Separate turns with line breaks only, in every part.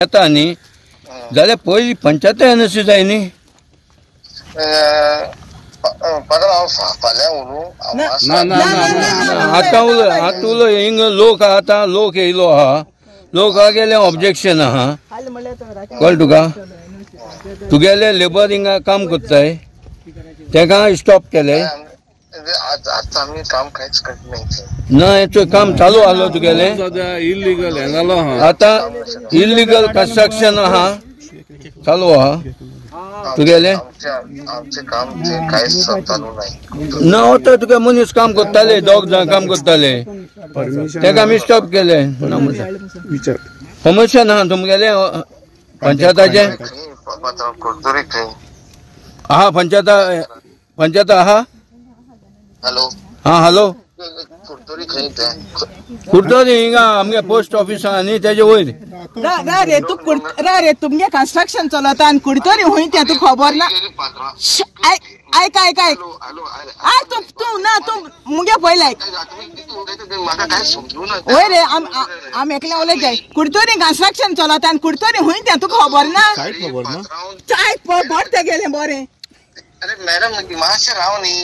येता न्ही जाल्यार पयली पंचायत एनएससी जाय न्ही. आतां उलय हिंग लोक आतां लोक येयलो आहा, लोका गेले ऑब्जेक्शन आहा, कळ्ळें तुका. तुगेले लेबर हिंगा काम कोत्ताय तेका स्टॉप केले ना, हेचो काम चालू आलो तुगेले. इल्लीगल हें जालो आहा, आतां इल्लीगल कन्स्ट्रक्शन आहा चालू आहा तुगेले ना. होता तुका मनीस काम कोत्ताले, दोग जाण काम कोत्ताले तेका आमी स्टॉप केले. परमिशन आहा तुमगेले पंचायताचे आहा, पंचायत आहा.
हॅलो
हा हॅलो, कुर्तोरी हिंगा आमगे पोस्ट ऑफिस आहा न्ही तेजे वयर.
रे तुमगे कन्स्ट्रक्शन चलता आनी कुर्तोरी हुंय तें तू खबर ना. ऐक ऐक ऐक तू ना तू मुगे पयले ऐक वय रे आम एकले उलय जाय. कुर्तोरी कन्स्ट्रक्शन चलता आनी कुर्तोरी हुंय तें तू खबर ना. चाय भरते गेले बरें.
अरे मॅडम मातशें राव न्ही.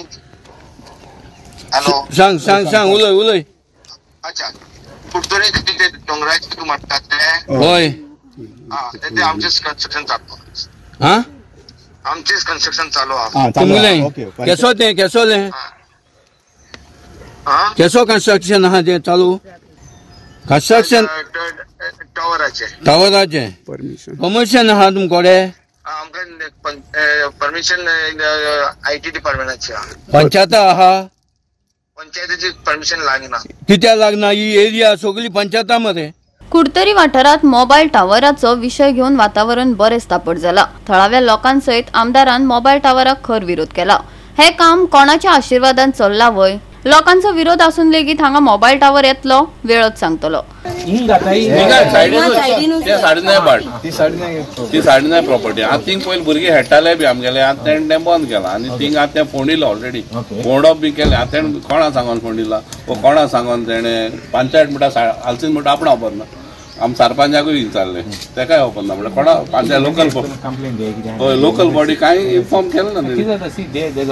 हॅलो
सांग सांग सांग उलय उलय.
अच्छा कुर्तोरी ते डोंगराचे तू म्हणतात ते
होय.
ते आमचेच कन्स्ट्रक्शन चालू.
हा
आमचेच कन्स्ट्रक्शन चालू आहा.
तुमगेले केसो तें केसोले केसो कन्स्ट्रक्शन आहा तें चालू. कन्स्ट्रक्शन टावराचे परमिशन आहा तुमकोडे.
आमकां परमिशन IT डिपार्टमेंटाची आहा.
पंचायत आहा.
पंचायतीची परमिशन लागना.
कित्याक लागना? ही एरिया सगळी पंचायता मरे.
कुडतरी वाठारात मोबायल टावराचो विषय घेऊन वातावरण बरेच तापट जाला. थळाव्या लोकांसयत आमदारान मोबायल टावराक खर विरोध केला. हे काम कोणाच्या आशीर्वादान चल्ला वय? लोकांचो विरोध आसून लेगीत हांगा मोबायल टावर येतलो वेळच सांगतलो.
ती साडी नाही प्रॉपर्टी. आता थिंग पयलीं भुरगे खेळटाले बी आमगेले, आतां तेणें तें बंद केलां आनी थिंग आतां तें फोंडिलो ऑलरेडी. फोंडप बी केलें. आतां तेणें कोणा सांगून फोंडिला वो कोणा सांगून तेणें पंचायत म्हणटा हालसीन म्हणटा आपण खबर ना. आम सरपंचाकूय विचारले तेकाय खबर ना म्हणटा कोणा पंचायत लोकल बॉडी कांय इन्फॉर्म केलें ना.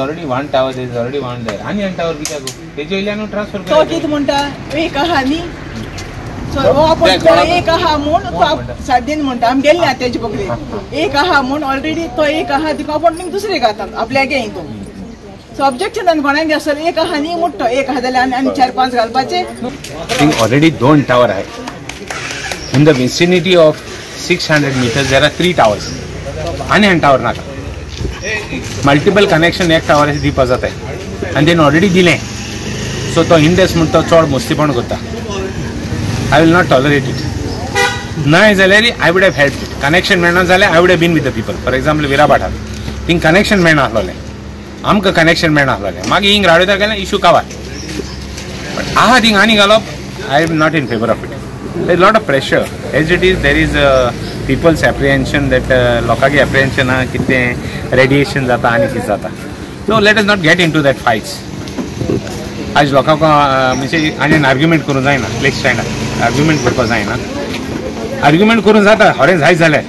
Already one tower there already one there आनी एन टावर कित्याक तेजे वयल्यान ट्रान्सफर
तो कितें म्हणटा एक आहा न्ही एक आहा म्हूण सारकें म्हणटा आमी गेल्ले आतां तेजे पकडे एक आहा म्हूण ऑलरेडी तो एक आहा ती कंपाउंडिंग दुसरे घातात आपल्याक हितून. सो ऑब्जेक्शन कोणाक आसलें एक आहा न्ही मोठो एक आहा जाल्यार आनी 4-5 घालपाचे.
ऑलरेडी 2 टावर आहे. In the vicinity of 600 meters, there are 3 towers. आणि टावर नाका. मल्टिपल कनेक्शन एक टावराचे दिवपा जाता आनी तेणें ऑलरेडी दिलें. सो तो इंडेस म्हणटा तो चड मस्तीपण करता. I will not tolerate it. नाय जाल्यार I would have help it. Connection मेळना जाल्यार I would have been with the people. For example विराबाठार थिंग कनेक्शन मेळना आसलोलें, आमकां कनेक्शन मेळना आसलोलें. मागीर हिंग राडयता गेलें इशू काबार. बट आहा थिंग आनी घालप I am not in favour of it. There is a lot of pressure. As it is, there is people's apprehension that लोकांची apprehension हा कितें radiation जाता आनी कितें जाता. So let us not get into that fights. आज लोकांक म्हणजे आनी आर्ग्युमेंट करूं जायना. लेग स्टँडार आर्ग्युमेंट करपाक जायना. आर्ग्युमेंट करूं जाता खरें जाय जाल्यार.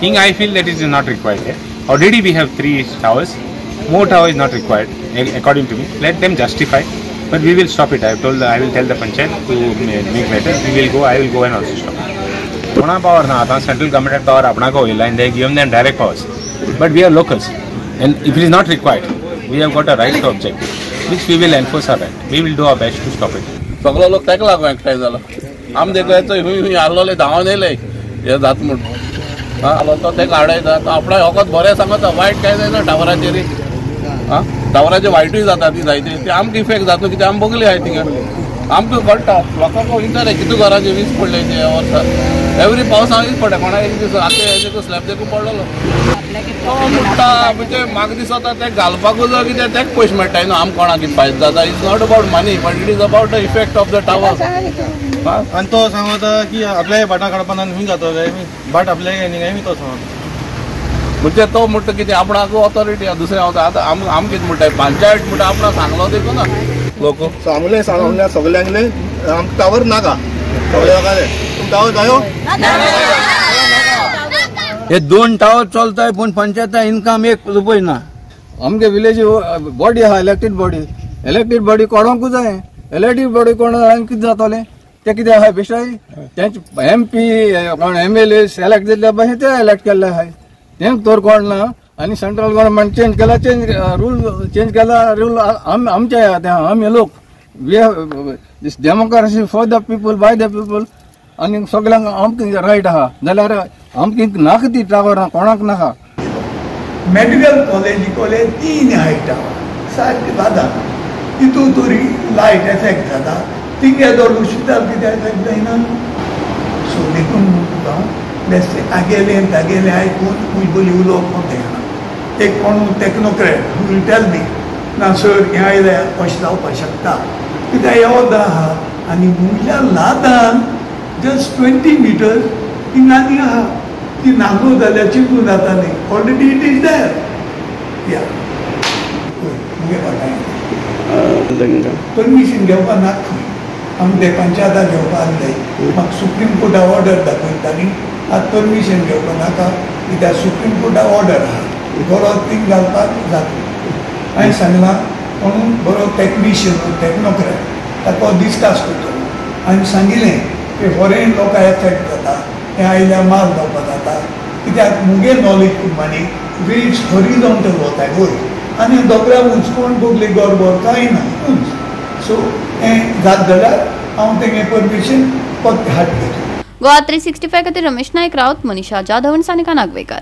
Thing I feel that is not required here. Already we have 3 towers. More tower is not required according to me. Let them justify. But we will stop it. I will tell the panchayat to make better. We will go. I will go and also stop it. कोणा power ना आता central government power अपना को होईल and they give them direct powers. But we are locals, and if it is not required, we have got a right to object, which we will enforce our right. We will do our best to stop it.
सगळो लोक तेका लागून एकठांय जालो. आम देखो येतो हुंय आसलोले धांवन येयले हे जाता म्हणून. आलो तो तेका आडयता तो आपणा वखद बरें सांगता वायट काय जायना टावराचेर. टावराचे वायटूय जाता ती जायते ते आमकां इफेक्ट जाता कितें आमी बगले आहाय थिंगा. आमकां कळटा लोकांक विचारले कितू घरांचे वीज पडले ते वर्सा एवरी पावसा वीज पडले कोणाक एक दीस आतां स्लॅब देखून पडलेलो. तो म्हणटा म्हणजे म्हाका दिसता ते घालपाकूच जाय कित्याक तेका पयशे मेळटाय न्हू. आमकां कोणाक कितें फायदो जाता. Is not about money but it is about the effect of the tower.
आनी तो सांगता की आपल्या भाटां काडपाना खंय जाता भाट आपल्या न्ही तो सांगता
म्हणजे तो म्हणटा कितें आपणाक ऑथॉरिटी दुसरें वता. आतां आम कितें म्हणटाय पंचायत म्हणटा आपणाक सांगलो देखून ना लोक
सांगलें सगल्यांक आमकां टावर नाका. सगळे टावर जायो
हे 2 टावर चलताय पण पंचायता इन्कम 1 रुपये ना.
आमगे विलेज बॉडी आहा इलेक्टेड बॉडी कोणाकूच जाय. इलेक्टेड बॉडी कोण कितें जातले ते कितें आहा बेश्टाय तेंचे MP कोण MLA सिलेक्ट जाल्ले भाशेन ते इलेक्ट केल्ले आहाय तें तर कोण ना. आनी सेंट्रल गव्हर्नमेंट चेंज केला रूल आमचे आमी लोक this democracy for the people by the people आनी सगळ्यांक आमकां रायट आहा जाल्यार आमकां नाका ती टावर कोणाक नाका.
मेडिकल कॉलेज 3 हायटा सारकें जाता तितून तरी लायट एफेक्ट जाता तिगे दोन हॉस्पिटल कितें एफेक्ट जायना. सो देखून तुका बेश्टे तागेले आयकून खुंय उलोवप कोण तेना. एक कोण टेक्नोक्रेट विल टेल मी ना सर हें आयल्यार अशें जावपाक शकता कित्याक हे वोदा आहा आनी मुयल्या लादान जस्ट 20 मिटर्स ती नाली आहा ती नागो जाल्यार चिंतून जाताली ऑलरेडी इट इज देर. या परमिशन घेवपाक नाका खंय आमचे पंचायता घेवपाक आसले म्हाका सुप्रीम कोर्टा ऑर्डर दाखयताली आतां परमिशन घेवपाक नाका कित्याक सुप्रीम कोर्टा ऑर्डर आहा बरो थिंग घालपाक जाता. हांवें सांगलां म्हणून बरो टेक्निशियन टेक्नोक्रेट ताका डिस्कस करतलो. हांवें सांगिल्लें की फॉरेन लोकांक एफेक्ट जाता हें आयल्यार माल जावपाक जाता कित्याक मुगे नॉलेज प्रमाणे वेट्स हॉरिझॉन्टल वताय वयर आनी दोगरा उंचकोण बोगले गडबड कांय ना उंच. सो हें जात जाल्यार हांव तेंगे परमिशन फक्त हाड घेतलो.
गोवा 365 खातीर रमेश नायक रावत, मनीषा जाधव, सानिका नागवेकर.